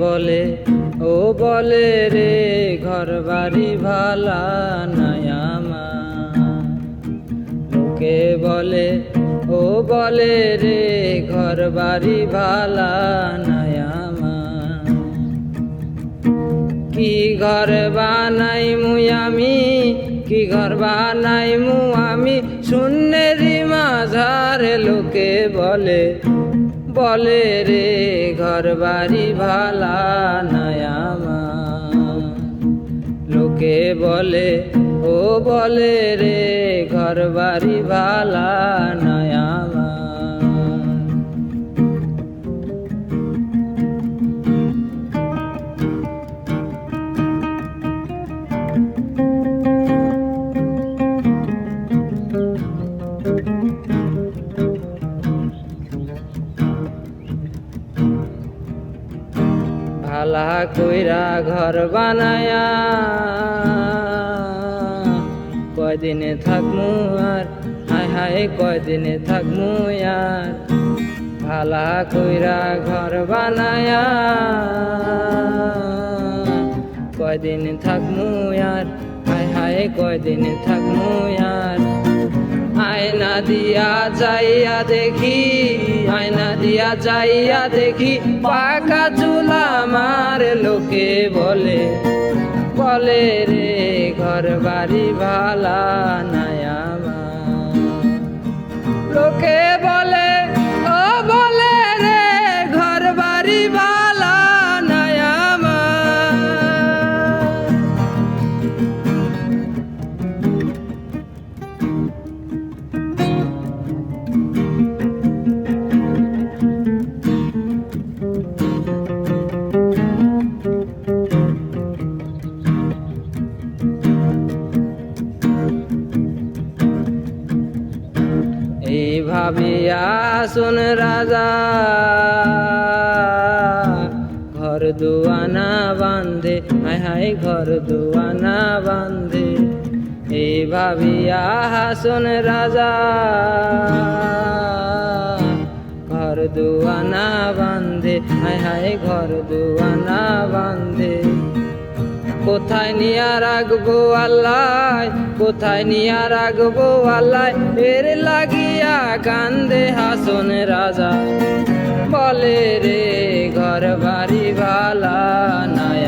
বলে ও বলে রে ঘর বাড়ি ভালা নাই আমার। লোকে বলে ও বলে রে ঘর বাড়ি ভালা নাই আমার। কি ঘর বানাই মুই আমি, কি ঘর বানাই মু আমি শূন্যেরই মাঝারে। লোকে বলে বলে রে ঘর বাড়ি ভালা নাই আমার। লোকে বলে ও বলে রে ঘর বাড়ি ভালা নাই আমার। ভালা কইরা ঘর বানায়া কয়দিনে থাকমু আর, হায় হায় কয়দিনে থাকমু আর। ভালা কইরা ঘর বানায়া কয়দিনে থাকমু আর, হায় হায় কয়দিনে থাকমু আর। আয়না দিয়া যাইয়া দেখি, আয়না দিয়া যাইয়া দেখি পাকা চুল আমার। লোকে বলে বলে রে ঘর বাড়ি ভালা নাই আমার। লোকে বলে ও বলে রে ঘর বাড়ি ভালা নাই আমার। এই ভাবিয়া শুন রাজা ঘর দুয়ানা বান্ধে, হায় হায় ঘর দুয়ানা বান্ধে। এই ভাবিয়া শুন রাজা ঘর দুয়ানা বান্ধে, হায় হায় ঘর দুয়ানা বান্ধে। কোথায় নিয়া রাখবো আল্লাহ, কোথায় নিয়া রাখবো আল্লাহ, এর লাগিয়া কান্দে হাসন রাজা। বলে রে ঘর বাড়ি ভালা নাই